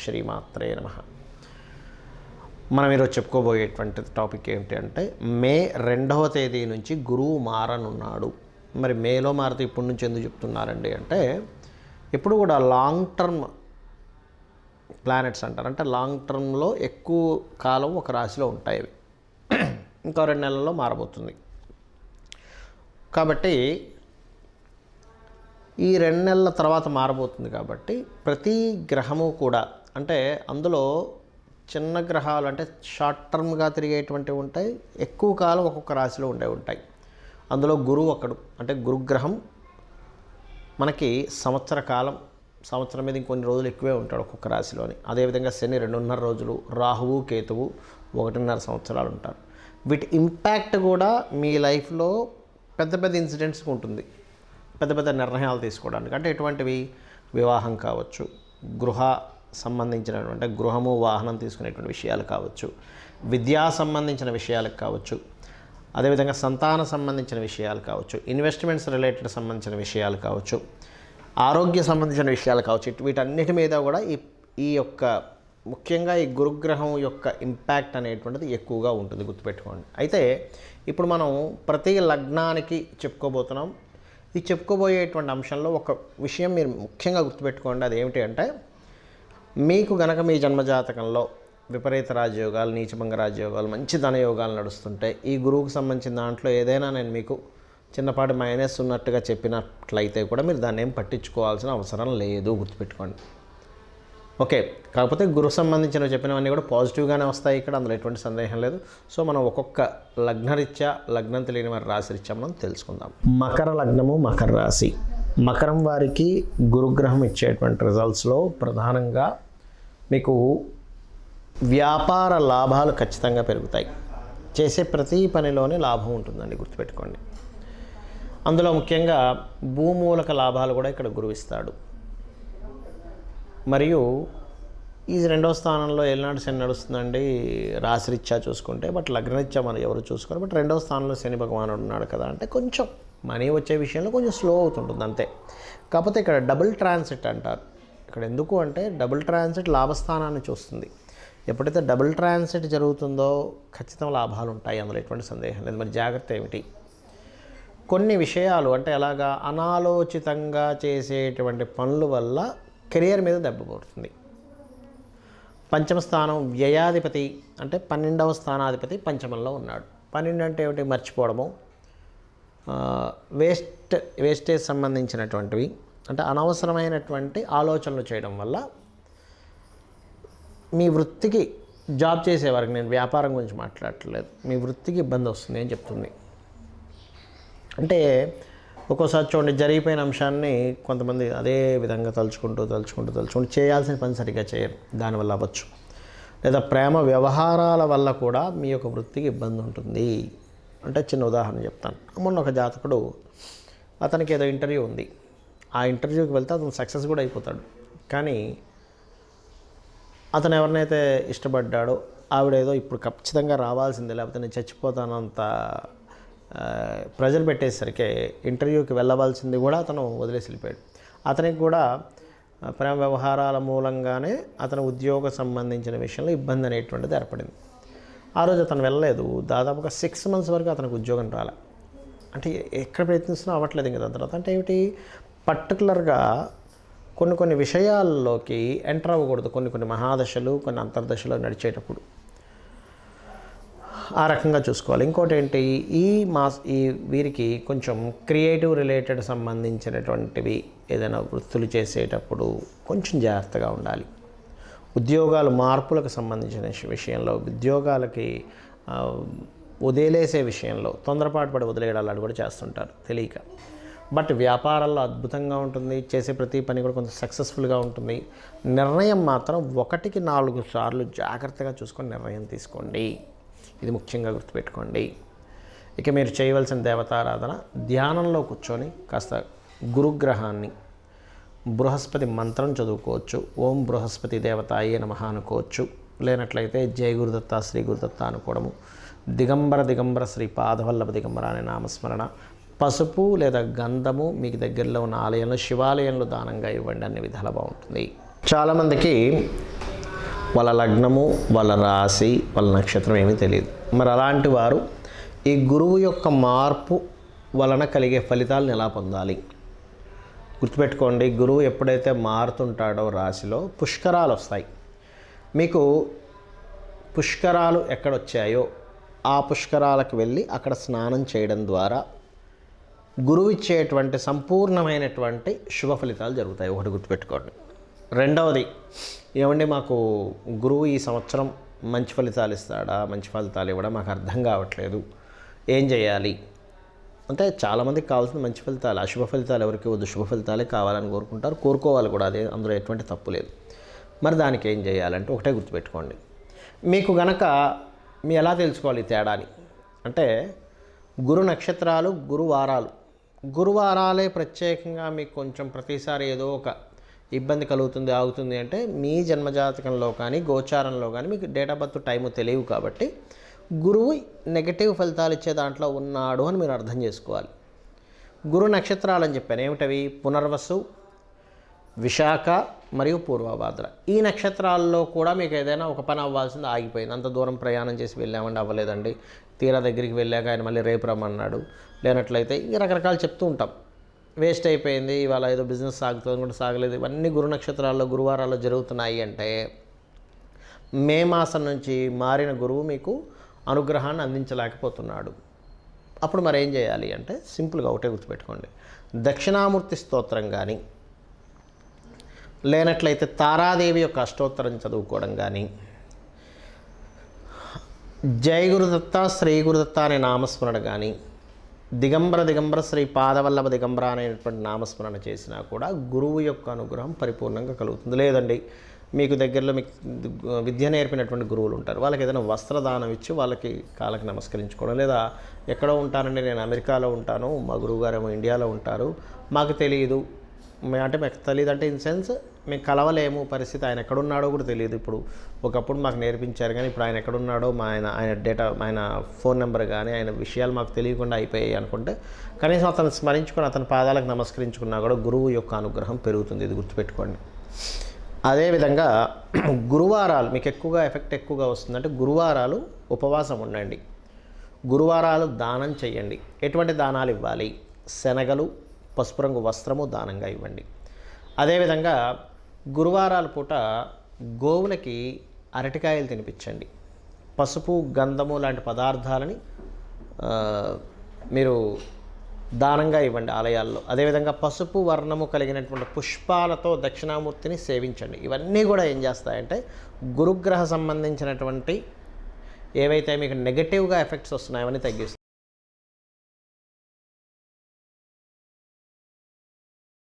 శ్రీమాత్రే నమః. మనం ఈరోజు చెప్పుకోబోయేటువంటి టాపిక్ ఏంటి అంటే మే 2వ తేదీ నుంచి గురువు మారనున్నాడు. మరి మేలో మారితే ఇప్పటి నుంచి ఎందుకు చెప్తున్నారండి అంటే ఇప్పుడు కూడా లాంగ్ టర్మ్ ప్లానెట్స్ అంటారు. అంటే లాంగ్ టర్మ్లో ఎక్కువ కాలం ఒక రాశిలో ఉంటాయి. అవి ఇంకో 2 నెలల్లో మారబోతుంది. కాబట్టి ఈ 2 నెలల తర్వాత మారబోతుంది. కాబట్టి ప్రతి గ్రహము కూడా అంటే అందులో చిన్న గ్రహాలు అంటే షార్ట్ టర్మ్గా తిరిగేటువంటివి ఉంటాయి, ఎక్కువ కాలం ఒక్కొక్క రాశిలో ఉంటాయి. అందులో గురువు ఒకడు. అంటే గురుగ్రహం మనకి సంవత్సరం మీద ఇంకొన్ని రోజులు ఎక్కువే ఉంటాడు ఒక్కొక్క రాశిలోని. అదేవిధంగా శని 2.5 రోజులు, రాహువు కేతువు 1.5 సంవత్సరాలు ఉంటారు. వీటి ఇంపాక్ట్ కూడా మీ లైఫ్లో పెద్ద ఇన్సిడెంట్స్కి ఉంటుంది, పెద్ద నిర్ణయాలు తీసుకోవడానికి. అంటే ఎటువంటివి? వివాహం కావచ్చు, గృహ సంబంధించినటువంటి గృహము వాహనం తీసుకునేటువంటి విషయాలు కావచ్చు, విద్యా సంబంధించిన విషయాలకు కావచ్చు, అదేవిధంగా సంతాన సంబంధించిన విషయాలు కావచ్చు, ఇన్వెస్ట్మెంట్స్ రిలేటెడ్ సంబంధించిన విషయాలు కావచ్చు, ఆరోగ్య సంబంధించిన విషయాలు కావచ్చు. వీటన్నిటి మీద కూడా ఈ యొక్క ముఖ్యంగా ఈ గురుగ్రహం యొక్క ఇంపాక్ట్ అనేటువంటిది ఎక్కువగా ఉంటుంది, గుర్తుపెట్టుకోండి. అయితే ఇప్పుడు మనం ప్రతి లగ్నానికి చెప్పుకోబోతున్నాం. ఈ చెప్పుకోబోయేటువంటి అంశంలో ఒక విషయం మీరు ముఖ్యంగా గుర్తుపెట్టుకోండి. అది ఏమిటి అంటే మీకు గనక మీ జన్మజాతకంలో విపరీత రాజయోగాలు, నీచభంగ రాజయోగాలు, మంచి ధనయోగాలు నడుస్తుంటే ఈ గురువుకు సంబంధించిన దాంట్లో ఏదైనా నేను మీకు చిన్నపాటి మైనస్ ఉన్నట్టుగా చెప్పినట్లయితే కూడా మీరు దాన్ని ఏం పట్టించుకోవాల్సిన అవసరం లేదు, గుర్తుపెట్టుకోండి. ఓకే. కాకపోతే గురువు సంబంధించినవి చెప్పినవన్నీ కూడా పాజిటివ్గానే వస్తాయి ఇక్కడ, అందులో ఎటువంటి సందేహం లేదు. సో మనం ఒక్కొక్క లగ్నరీత్యా, లగ్నం తెలియని వారి రాశిరీత్యా మనం తెలుసుకుందాం. మకర లగ్నము, మకర రాశి. మకరం వారికి గురుగ్రహం ఇచ్చేటువంటి రిజల్ట్స్లో ప్రధానంగా మీకు వ్యాపార లాభాలు ఖచ్చితంగా పెరుగుతాయి. చేసే ప్రతి పనిలోనే లాభం ఉంటుందండి, గుర్తుపెట్టుకోండి. అందులో ముఖ్యంగా భూమూలక లాభాలు కూడా ఇక్కడ గురువు ఇస్తాడు. మరియు ఈ 2వ స్థానంలో ఏలినాడు శని నడుస్తుందండి రాశిరీత్యా చూసుకుంటే. బట్ లగ్నరీత్యా మనం ఎవరు చూసుకోరు. బట్ 2వ స్థానంలో శని భగవానుడు ఉన్నాడు కదా, అంటే కొంచెం మనీ వచ్చే విషయంలో కొంచెం స్లో అవుతుంటుంది అంతే. కాకపోతే ఇక్కడ డబుల్ ట్రాన్సిట్ అంటారు. ఇక్కడ ఎందుకు అంటే డబుల్ ట్రాన్సిట్ లాభస్థానాన్ని చూస్తుంది. ఎప్పుడైతే డబుల్ ట్రాన్సిట్ జరుగుతుందో ఖచ్చితంగా లాభాలు ఉంటాయి, అందులో ఎటువంటి సందేహం లేదు. మరి జాగ్రత్త ఏమిటి? కొన్ని విషయాలు అంటే ఎలాగా అనాలోచితంగా చేసేటువంటి పనుల వల్ల కెరియర్ మీద దెబ్బ పడుతుంది. 5వ స్థానం వ్యయాధిపతి అంటే 12వ స్థానాధిపతి 5మంలో ఉన్నాడు. 12 అంటే ఏమిటి? మర్చిపోవడము, వేస్టేజ్ సంబంధించినటువంటివి, అంటే అనవసరమైనటువంటి ఆలోచనలు చేయడం వల్ల మీ వృత్తికి, జాబ్ చేసేవారికి, నేను వ్యాపారం గురించి మాట్లాడట్లేదు, మీ వృత్తికి ఇబ్బంది వస్తుంది అని చెప్తుంది. అంటే ఒక్కోసారి చూడండి, జరిగిపోయిన అంశాన్ని కొంతమంది అదే విధంగా తలుచుకుంటూ చేయాల్సిన పని సరిగ్గా చేయరు, దానివల్ల అవ్వచ్చు. లేదా ప్రేమ వ్యవహారాల వల్ల కూడా మీ యొక్క వృత్తికి ఇబ్బంది ఉంటుంది. అంటే చిన్న ఉదాహరణ చెప్తాను. మొన్న ఒక జాతకుడు, అతనికి ఏదో ఇంటర్వ్యూ ఉంది, ఆ ఇంటర్వ్యూకి వెళ్తే అతను సక్సెస్ కూడా అయిపోతాడు. కానీ అతను ఎవరినైతే ఇష్టపడ్డాడో ఆవిడేదో ఇప్పుడు ఖచ్చితంగా రావాల్సిందే, లేకపోతే నేను చచ్చిపోతానంత ప్రెజర్ పెట్టేసరికి ఇంటర్వ్యూకి వెళ్ళవలసింది కూడా అతను వదిలేసి వెళ్ళిపోయాడు. అతనికి కూడా ప్రేమ వ్యవహారాల మూలంగానే అతను ఉద్యోగ సంబంధించిన విషయంలో ఇబ్బంది అనేటువంటిది ఏర్పడింది. ఆ రోజు అతను వెళ్ళలేదు. దాదాపుగా 6 months వరకు అతనికి ఉద్యోగం రాలే. అంటే ఎక్కడ ప్రయత్నిస్తున్నా అవ్వట్లేదు ఇంకా దాని తర్వాత. అంటే ఏమిటి? పర్టికులర్గా కొన్ని విషయాల్లోకి ఎంటర్ అవ్వకూడదు, కొన్ని మహాదశలు, కొన్ని అంతర్దశలు నడిచేటప్పుడు ఆ రకంగా చూసుకోవాలి. ఇంకోటి ఏంటి, ఈ వీరికి కొంచెం క్రియేటివ్ రిలేటెడ్ సంబంధించినటువంటివి ఏదైనా వృత్తులు చేసేటప్పుడు కొంచెం జాగ్రత్తగా ఉండాలి. ఉద్యోగాలు మార్పులకు సంబంధించిన విషయంలో, ఉద్యోగాలకి వదిలేసే విషయంలో తొందరపాటు పడి వదిలేయడాలు కూడా చేస్తుంటారు తెలియక. బట్ వ్యాపారాల్లో అద్భుతంగా ఉంటుంది, చేసే ప్రతి పని కూడా కొంచెం సక్సెస్ఫుల్గా ఉంటుంది. నిర్ణయం మాత్రం 1కి 4 సార్లు జాగ్రత్తగా చూసుకొని నిర్ణయం తీసుకోండి, ఇది ముఖ్యంగా గుర్తుపెట్టుకోండి. ఇక మీరు చేయవలసిన దేవతారాధన, ధ్యానంలో కూర్చొని కాస్త గురుగ్రహాన్ని, బృహస్పతి మంత్రం చదువుకోవచ్చు. ఓం బృహస్పతి దేవతాయే నమః అనుకోవచ్చు. లేనట్లయితే జయ గురుదత్త, శ్రీ గురుదత్త అనుకోవడము, దిగంబర శ్రీ పాదవల్లభ దిగంబర అనే నామస్మరణ, పసుపు లేదా గంధము మీకు దగ్గరలో ఉన్న ఆలయంలో, శివాలయంలో దానంగా ఇవ్వండి, అన్ని విధాలు బాగుంటుంది. చాలామందికి వాళ్ళ లగ్నము, వాళ్ళ రాశి, వాళ్ళ నక్షత్రం ఏమీ తెలియదు. మరి అలాంటి వారు ఈ గురువు యొక్క మార్పు వలన కలిగే ఫలితాలను ఎలా పొందాలి? గుర్తుపెట్టుకోండి, గురువు ఎప్పుడైతే మారుతుంటాడో రాశిలో పుష్కరాలు వస్తాయి. మీకు పుష్కరాలు ఎక్కడొచ్చాయో ఆ పుష్కరాలకు వెళ్ళి అక్కడ స్నానం చేయడం ద్వారా గురువు ఇచ్చేటువంటి సంపూర్ణమైనటువంటి శుభ ఫలితాలు జరుగుతాయి. ఒకటి గుర్తుపెట్టుకోండి. రెండవది, ఏమండి మాకు గురువు ఈ సంవత్సరం మంచి ఫలితాలు ఇస్తాడా, మంచి ఫలితాలు ఇవ్వడా మాకు అర్థం కావట్లేదు, ఏం చేయాలి అంటే చాలామందికి కావాల్సిన మంచి ఫలితాలు, అశుభ ఫలితాలు ఎవరికి వద్దు, శుభ ఫలితాలే కావాలని కోరుకుంటారు, కోరుకోవాలి కూడా, అదే అందులో ఎటువంటి తప్పు లేదు. మరి దానికి ఏం చేయాలంటే ఒకటే గుర్తుపెట్టుకోండి. మీకు గనక మీ ఎలా తెలుసుకోవాలి తేడాని అంటే గురు నక్షత్రాలు, గురువారాలే ప్రత్యేకంగా మీకు కొంచెం ప్రతిసారి ఏదో ఒక ఇబ్బంది కలుగుతుంది, ఆగుతుంది అంటే మీ జన్మజాతకంలో కానీ గోచారంలో కానీ మీకు డేట్ ఆఫ్ బర్త్ టైము తెలియవు. కాబట్టి గురువు నెగటివ్ ఫలితాలు ఇచ్చే దాంట్లో ఉన్నాడు అని మీరు అర్థం చేసుకోవాలి. గురు నక్షత్రాలు అని చెప్పాను, ఏమిటవి? పునర్వసు, విశాఖ మరియు పూర్వభాద్ర. ఈ నక్షత్రాల్లో కూడా మీకు ఏదైనా ఒక పని అవ్వాల్సింది ఆగిపోయింది. అంత దూరం ప్రయాణం చేసి వెళ్ళామండి, అవ్వలేదండి, తీరా దగ్గరికి వెళ్ళాక ఆయన మళ్ళీ రేపు రమ్మన్నాడు, లేనట్లయితే ఈ రకరకాలు చెప్తూ ఉంటాం, వేస్ట్ అయిపోయింది, ఇవాళ ఏదో బిజినెస్ సాగుతుంది కూడా సాగలేదు. ఇవన్నీ గురు నక్షత్రాల్లో గురువారాల్లో జరుగుతున్నాయి అంటే మే మాసం నుంచి మారిన గురువు మీకు అనుగ్రహాన్ని అందించలేకపోతున్నాడు. అప్పుడు మరి ఏం చేయాలి అంటే సింపుల్గా ఒకటే గుర్తుపెట్టుకోండి. దక్షిణామూర్తి స్తోత్రం కానీ, లేనట్లయితే తారాదేవి యొక్క అష్టోత్తరం చదువుకోవడం కానీ, జయ గురుదత్త, శ్రీ గురుదత్త అనే నామస్మరణ కానీ, దిగంబర శ్రీ పాదవల్లభ దిగంబర అనేటువంటి నామస్మరణ చేసినా కూడా గురువు యొక్క అనుగ్రహం పరిపూర్ణంగా కలుగుతుంది. లేదండి మీకు దగ్గరలో మీకు విద్య నేర్పినటువంటి గురువులు ఉంటారు, వాళ్ళకి ఏదైనా వస్త్రదానం ఇచ్చి వాళ్ళకి కాళ్ళకి నమస్కరించుకోవడం, లేదా ఎక్కడో ఉంటానండి, నేను అమెరికాలో ఉంటాను, మా గురువుగారేమో ఇండియాలో ఉంటారు, మాకు తెలియదు అంటే మాకు తెలియదు అంటే ఇన్ సెన్స్ మేము కలవలేము, పరిస్థితి ఆయన ఎక్కడున్నాడో కూడా తెలియదు. ఇప్పుడు ఒకప్పుడు మాకు నేర్పించారు కానీ ఇప్పుడు ఆయన ఎక్కడున్నాడో ఆయన ఫోన్ నెంబర్ కానీ ఆయన విషయాలు మాకు తెలియకుండా అయిపోయాయి అనుకుంటే కనీసం అతను స్మరించుకొని అతని పాదాలకు నమస్కరించుకున్నా కూడా గురువు యొక్క అనుగ్రహం పెరుగుతుంది. ఇది గుర్తుపెట్టుకోండి. అదేవిధంగా గురువారాలు మీకు ఎక్కువగా వస్తుందంటే గురువారాలు ఉపవాసం ఉండండి, గురువారాలు దానం చేయండి. ఎటువంటి దానాలు ఇవ్వాలి? శనగలు, పసుపు రంగు వస్త్రము దానంగా ఇవ్వండి. అదేవిధంగా గురువారాల పూట గోవులకి అరటికాయలు తినిపించండి. పసుపు, గంధము లాంటి పదార్థాలని మీరు దానంగా ఇవ్వండి ఆలయాల్లో. అదేవిధంగా పసుపు వర్ణము కలిగినటువంటి పుష్పాలతో దక్షిణామూర్తిని సేవించండి. ఇవన్నీ కూడా ఏం చేస్తాయంటే గురుగ్రహ సంబంధించినటువంటి ఏవైతే మీకు నెగటివ్గా ఎఫెక్ట్స్ వస్తున్నాయో అవన్నీ తగ్గిస్తాయి.